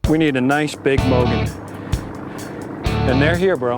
We need a nice big Mogan. And they're here, bro.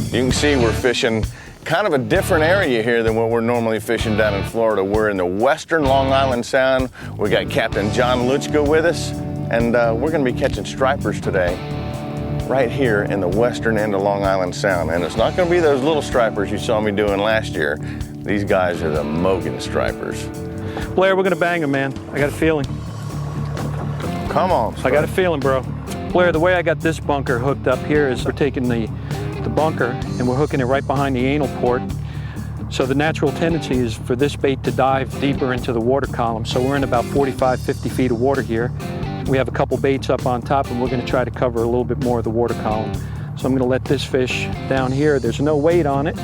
You can see we're fishing kind of a different area here than what we're normally fishing down in Florida. We're in the western Long Island Sound. We got Captain John Luchka with us, and we're gonna be catching stripers today, right here in the western end of Long Island Sound. And it's not gonna be those little stripers you saw me doing last year. These guys are the Mogan stripers. Blair, we're gonna bang them, man. I got a feeling. Come on, I got a feeling, bro. Blair, the way I got this bunker hooked up here is we're taking the bunker and we're hooking it right behind the anal port. So the natural tendency is for this bait to dive deeper into the water column. So we're in about 45, 50 feet of water here. We have a couple baits up on top and we're gonna try to cover a little bit more of the water column. So I'm gonna let this fish down here. There's no weight on it.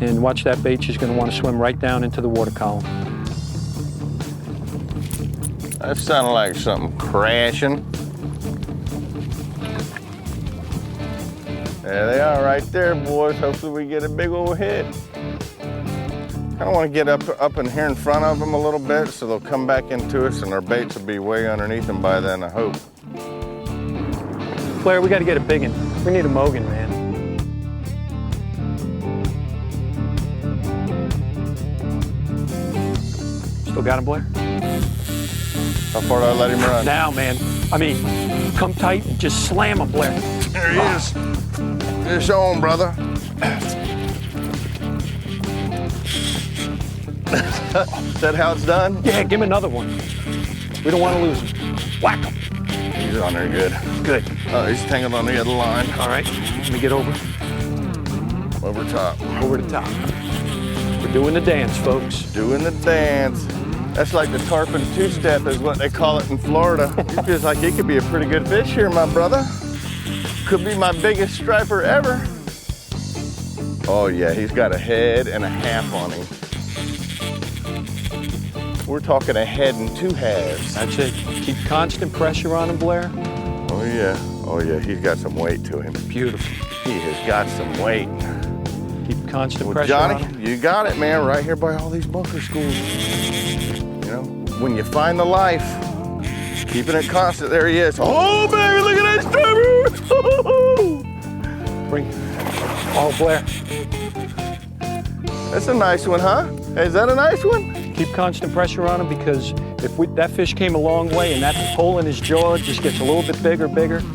And watch that bait, she's gonna wanna swim right down into the water column. That sounded like something crashing. There they are right there, boys. Hopefully we get a big old hit. Kind of want to get up in here in front of them a little bit so they'll come back into us and our baits will be way underneath them by then, I hope. Blair, we got to get a big one. We need a Mogan, man. Still got him, Blair? How far do I let him run? Now, man. I mean, come tight and just slam him, Blair. There he is. Just show him, brother. Is that how it's done? Yeah, give him another one. We don't want to lose him. Whack him. He's on there good. Good. Oh, he's tangled on the other line. All right, let me get over. Over top. Over the top. We're doing the dance, folks. Doing the dance. That's like the tarpon two-step is what they call it in Florida. It feels like it could be a pretty good fish here, my brother. Could be my biggest striper ever. Oh yeah, he's got a head and a half on him. We're talking a head and two halves. That's it. Keep constant pressure on him, Blair. Oh yeah, he's got some weight to him. Beautiful. He has got some weight. Keep constant Well, pressure on Johnny, him. you got it, man, right here by all these bunker schools. You know, when you find the life, keeping it constant, there he is. Oh, baby, look at that striper! Bring. Oh, Blair. That's a nice one, huh? Is that a nice one? Keep constant pressure on him because if that fish came a long way and that hole in his jaw just gets a little bit bigger.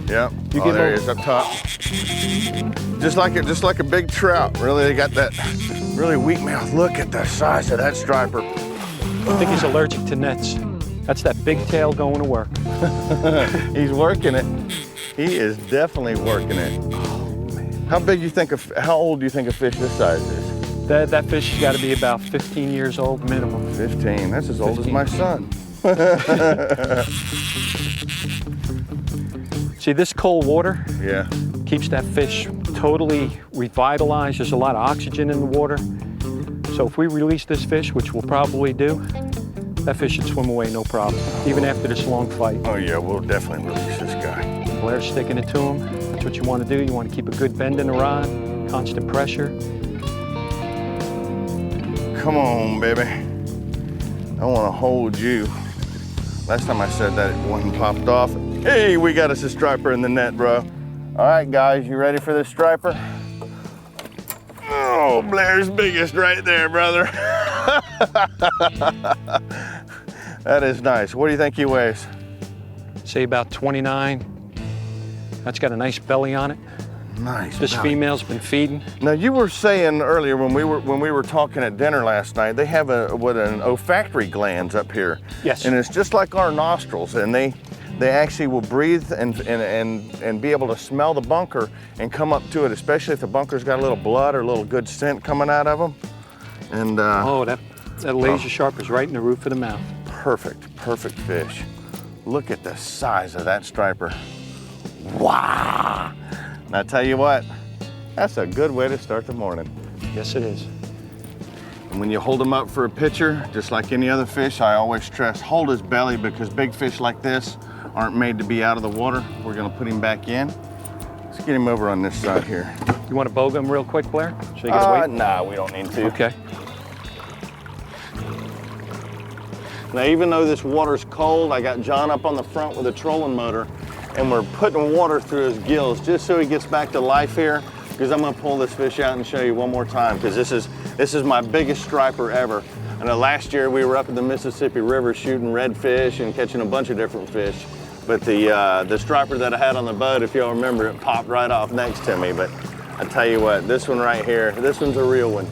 Yeah. You Oh, get there he over. is up top. Just like a big trout. Really, they got that really weak mouth. Look at the size of that striper. I think he's allergic to nets. That's that big tail going to work. He's working it. He is definitely working it. How old do you think a fish this size is? That fish has got to be about 15 years old minimum. 15, that's as old as my son. See, this cold water Yeah. keeps that fish totally revitalized. There's a lot of oxygen in the water. So if we release this fish, which we'll probably do, that fish should swim away no problem, even after this long fight. Oh yeah, we'll definitely release this guy. Blair's sticking it to him. That's what you want to do. You want to keep a good bend in the rod, constant pressure. Come on, baby. I want to hold you. Last time I said that, one popped off. Hey, we got us a striper in the net, bro. All right, guys, you ready for this striper? Oh, Blair's biggest right there, brother. That is nice. What do you think he weighs? Say about 29. That's got a nice belly on it. Nice. This female's been feeding. Now you were saying earlier when we were talking at dinner last night, they have an olfactory glands up here. Yes. And it's just like our nostrils, and they actually will breathe and be able to smell the bunker and come up to it, especially if the bunker's got a little blood or a little good scent coming out of them. And Oh, that laser sharp is right in the roof of the mouth. perfect fish. Look at the size of that striper. Wow! And I tell you what, that's a good way to start the morning. Yes, it is. And when you hold him up for a picture, just like any other fish, I always stress, hold his belly, because big fish like this aren't made to be out of the water. We're gonna put him back in. Let's get him over on this side here. You want to boga him real quick, Blair? So you get a weight? Nah, we don't need to. Okay. Now, even though this water's cold, I got John up on the front with a trolling motor, and we're putting water through his gills just so he gets back to life here, because I'm gonna pull this fish out and show you one more time, because this is my biggest striper ever. I know last year we were up in the Mississippi River shooting redfish and catching a bunch of different fish, but the striper that I had on the boat, if y'all remember, it popped right off next to me. But I tell you what, this one right here, this one's a real one.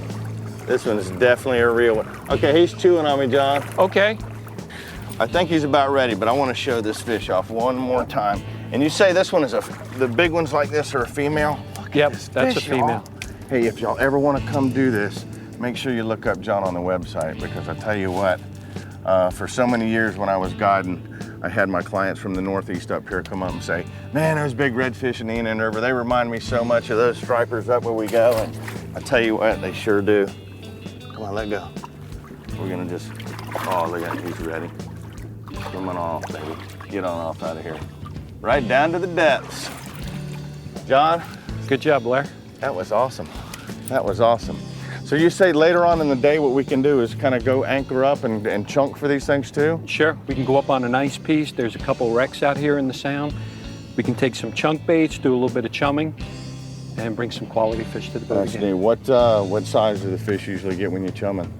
This one's definitely a real one. Okay, he's chewing on me, John. Okay. I think he's about ready, but I want to show this fish off one more time. And you say this one is the big ones like this are a female? Yep, that's a fish, female. y'all. Hey, if y'all ever want to come do this, make sure you look up John on the website, because I tell you what, for so many years when I was guiding, I had my clients from the Northeast up here come up and say, man, those big redfish in the Indian River, they remind me so much of those stripers up where we go. And I tell you what, they sure do. Come on, let go. We're gonna just, oh, look at him, he's ready. Swimming off, baby. Get on off out of here. Right down to the depths. John? Good job, Blair. That was awesome. That was awesome. So you say later on in the day what we can do is kind of go anchor up and chunk for these things too? Sure, we can go up on a nice piece. There's a couple wrecks out here in the sound. We can take some chunk baits, do a little bit of chumming, and bring some quality fish to the boat. That's neat. What size do the fish usually get when you're chumming?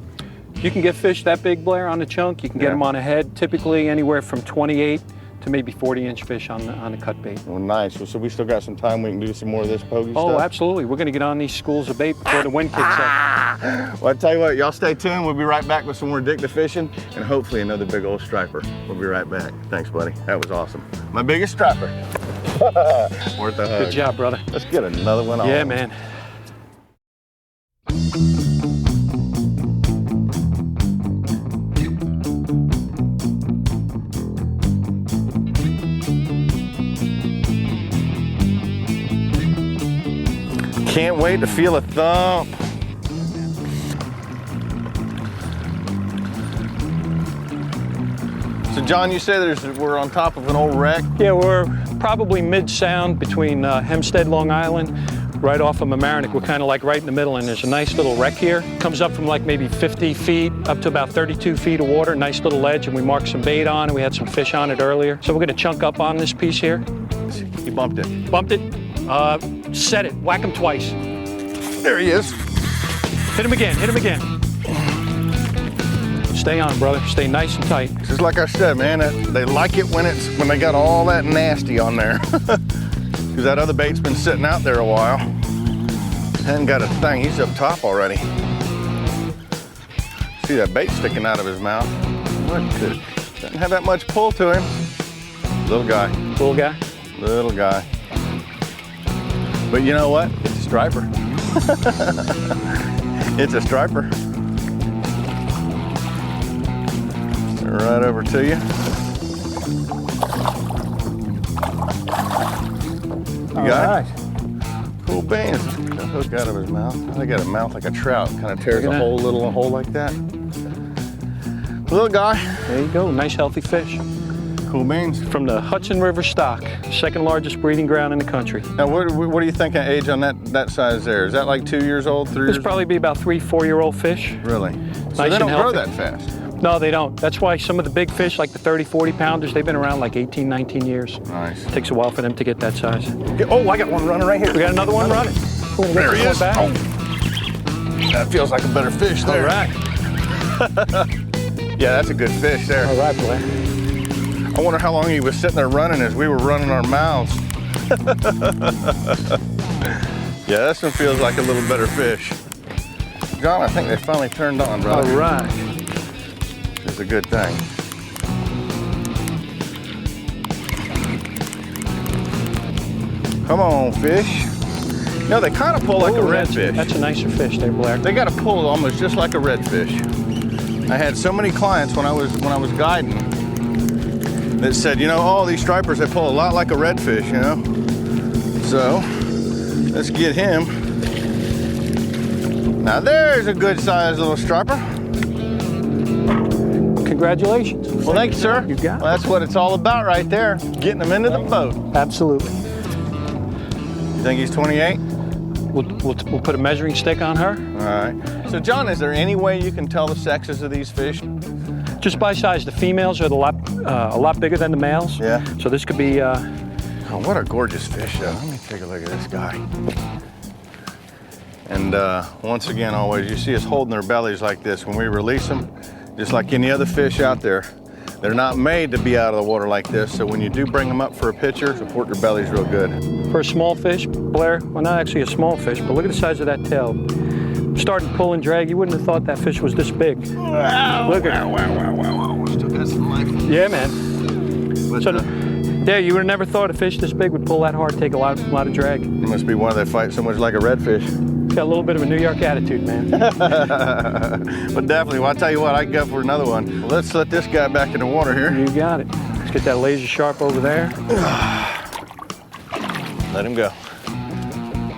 You can get fish that big, Blair, on the chunk. You can get them on a head, typically anywhere from 28 to maybe 40-inch fish on the cut bait. Well, nice. Well, so we still got some time. We can do some more of this pokey stuff? Oh, absolutely. We're going to get on these schools of bait before the wind kicks up. Well, I tell you what, y'all stay tuned. We'll be right back with some more Addictive fishing and hopefully another big old striper. We'll be right back. Thanks, buddy. That was awesome. My biggest striper. Worth a hug. Good job, brother. Let's get another one on. Yeah, man. Can't wait to feel a thump. So John, you say we're on top of an old wreck? Yeah, we're probably mid-sound between Hempstead, Long Island, right off of Mamaroneck. We're kind of like right in the middle, and there's a nice little wreck here. Comes up from like maybe 50 feet up to about 32 feet of water, nice little ledge, and we marked some bait on it. We had some fish on it earlier. So we're gonna chunk up on this piece here. He bumped it. Bumped it, set it, whack him twice. There he is. Hit him again, hit him again. Stay on, brother, stay nice and tight. Just like I said, man, they like it when they got all that nasty on there. Because that other bait's been sitting out there a while. Hadn't got a thing, he's up top already. See that bait sticking out of his mouth? Doesn't have that much pull to him. Little guy. Little guy? Little guy. But you know what? It's a striper. It's a striper. Right over to you. You got it? Cool beans. Got a hook out of his mouth. They got a mouth like a trout. Kind of tears a little hole like that. Little guy. There you go, nice healthy fish. Cool beans. From the Hudson River stock, second largest breeding ground in the country. Now, what do you think of age on that size there? Is that like 2 years old, 3 years? This probably be about 3-4-year-old fish. Really? So Nice they don't and grow healthy. that fast? No, they don't. That's why some of the big fish, like the 30-40 pounders, they've been around like 18, 19 years. Nice. It takes a while for them to get that size. Oh, I got one running right here. We got another one running. There he is. Back. Oh. That feels like a better fish there. All right. Yeah, that's a good fish there. All right, Blair. I wonder how long he was sitting there running as we were running our mouths. Yeah, this one feels like a little better fish. John, I think they finally turned on, brother. All right. It's a good thing. Come on, fish. No, they kind of pull like a redfish. That's a nicer fish there, Blair. They got a pull almost just like a redfish. I had so many clients when I was guiding that said, you know, oh, these stripers, they pull a lot like a redfish, you know? So, let's get him. Now there's a good sized little striper. Congratulations. Well, thank you, sir. You got it. Well, that's what it's all about right there, getting them into the boat. Absolutely. You think he's 28? We'll put a measuring stick on her. All right. So, John, is there any way you can tell the sexes of these fish? Just by size, the females are a lot bigger than the males. Yeah. So this could be. Oh, what a gorgeous fish, though. Let me take a look at this guy. And once again, always, you see us holding their bellies like this. When we release them, just like any other fish out there, they're not made to be out of the water like this. So when you do bring them up for a picture, support their bellies real good. For a small fish, Blair, well, not actually a small fish, but look at the size of that tail. Started pull and drag, you wouldn't have thought that fish was this big. Wow, Look at wow. Still got some life. Yeah, man. But, So, yeah, you would have never thought a fish this big would pull that hard, take a lot of drag. it must be one that fights so much like a redfish. Got a little bit of a New York attitude, man. But definitely, well, I'll tell you what, I can go for another one. Well, let's let this guy back in the water here. You got it. Let's get that laser sharp over there. Let him go.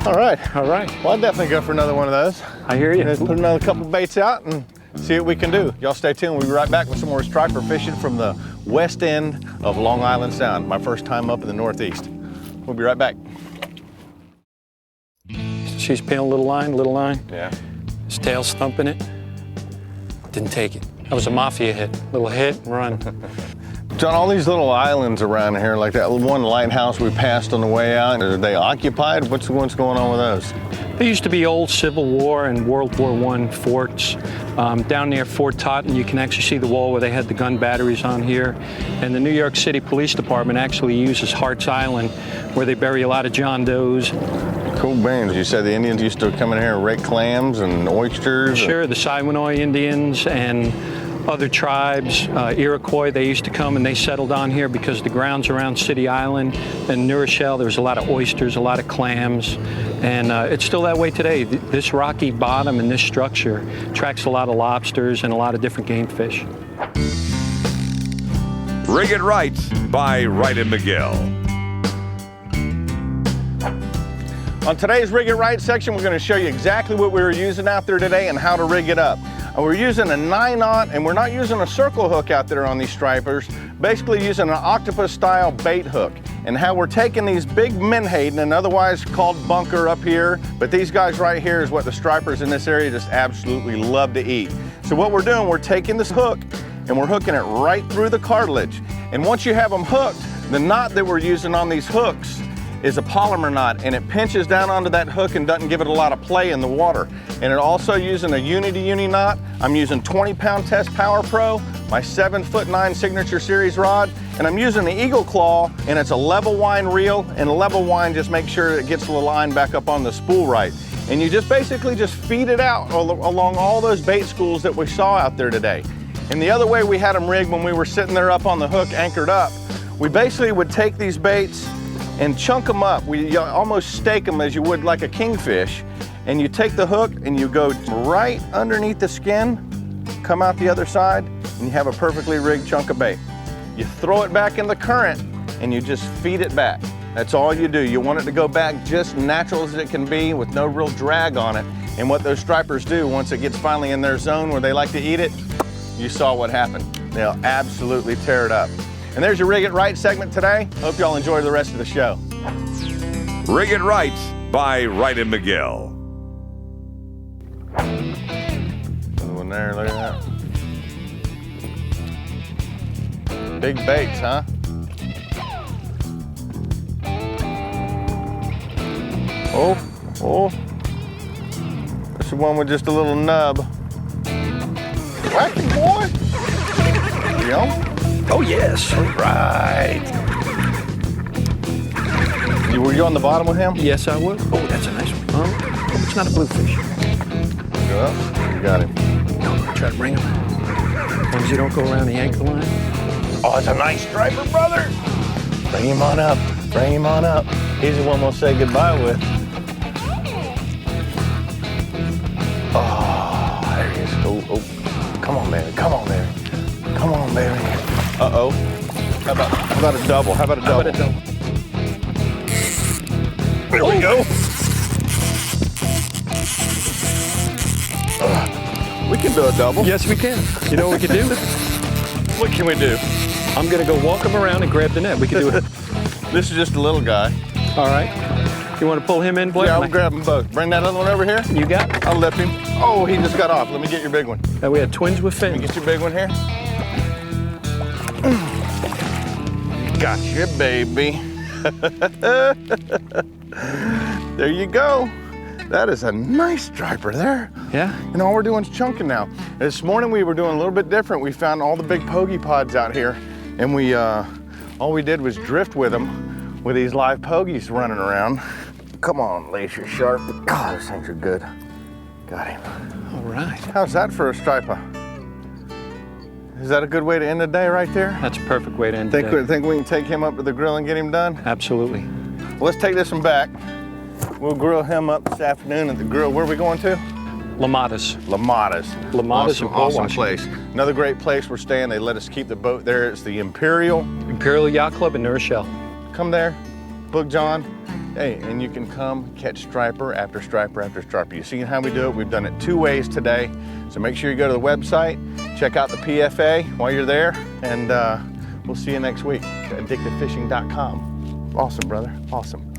All right. All right. Well, I'll definitely go for another one of those. I hear you. Let's put another couple baits out and see what we can do. Y'all stay tuned. We'll be right back with some more striper fishing from the west end of Long Island Sound. My first time up in the Northeast. We'll be right back. She's peeling a little line. Yeah. His tail's thumping it. Didn't take it. That was a mafia hit. Little hit and run. John, all these little islands around here, like that one lighthouse we passed on the way out, are they occupied? What's going on with those? There used to be old Civil War and World War I forts. Down near Fort Totten, you can actually see the wall where they had the gun batteries on here. And the New York City Police Department actually uses Hart's Island, where they bury a lot of John Does. Cool beans. You said the Indians used to come in here and rake clams and oysters? Sure, the Siwanoy Indians and other tribes, Iroquois, they used to come and they settled on here because the grounds around City Island and New Rochelle, there was a lot of oysters, a lot of clams, and it's still that way today. This rocky bottom and this structure attracts a lot of lobsters and a lot of different game fish. Rig It Right by Wright and McGill. On today's Rig It Right section, we're going to show you exactly what we were using out there today and how to rig it up. We're using a 9/0, and we're not using a circle hook out there on these stripers, basically using an octopus style bait hook. And how we're taking these big menhaden, and otherwise called bunker up here, but these guys right here is what the stripers in this area just absolutely love to eat. So what we're doing, we're taking this hook and we're hooking it right through the cartilage. And once you have them hooked, the knot that we're using on these hooks is a polymer knot, and it pinches down onto that hook and doesn't give it a lot of play in the water. And it also using a uni knot. I'm using 20-pound Test Power Pro, my 7'9" Signature Series rod, and I'm using the Eagle Claw, and it's a level wind reel, and a level wind just makes sure it gets the line back up on the spool right. And you just basically just feed it out along all those bait schools that we saw out there today. And the other way we had them rigged when we were sitting there up on the hook anchored up, we basically would take these baits and chunk them up. We almost stake them as you would like a kingfish. And you take the hook and you go right underneath the skin, come out the other side, and you have a perfectly rigged chunk of bait. You throw it back in the current and you just feed it back. That's all you do. You want it to go back just natural as it can be with no real drag on it. And what those stripers do, once it gets finally in their zone where they like to eat it, you saw what happened. They'll absolutely tear it up. And there's your Rig It Right segment today. Hope y'all enjoy the rest of the show. Rig It Right by Wright and McGill. Another one there, look at that. Big baits, huh? Oh. This is one with just a little nub. Whack him, boy. You know? Oh yes. All right. Were you on the bottom with him? Yes, I was. Oh, that's a nice one. Oh, it's not a bluefish. Yeah, you got him. No, try to bring him. As long as you don't go around the anchor line. Oh, it's a nice striper, brother. Bring him on up. Bring him on up. He's the one we'll say goodbye with. Oh, there he is. Oh. Come on, baby. Come on, baby. Come on, baby. Uh-oh. How about a double? How about a double? There we go. We can do a double. Yes, we can. You know what we can do? What can we do? I'm gonna go walk him around and grab the net. We can do it. This is just a little guy. All right. You want to pull him in, Blair? Yeah, I'll grab them both. Bring that other one over here. You got it? I'll lift him. Oh, he just got off. Let me get your big one. We had twins with Let me fins. get your big one here. Gotcha, baby. There you go. That is a nice striper there. Yeah? And all we're doing is chunking now. This morning we were doing a little bit different. We found all the big pogie pods out here, and we all we did was drift with them with these live pogies running around. Come on, laser sharp. God, those things are good. Got him. All right. How's that for a striper? Is that a good way to end the day right there? That's a perfect way to end the day. Think we can take him up to the grill and get him done? Absolutely. Well, let's take this one back. We'll grill him up this afternoon at the grill. Where are we going to? Lamadas. Lamadas. Lamadas in Port Awesome Washington. place. Another great place we're staying. They let us keep the boat there. It's the Imperial. Imperial Yacht Club in New Rochelle. Come there, book John. Hey, and you can come catch striper after striper after striper. You've seen how we do it. We've done it 2 ways today. So make sure you go to the website, check out the PFA while you're there, and we'll see you next week at addictivefishing.com. Awesome, brother. Awesome.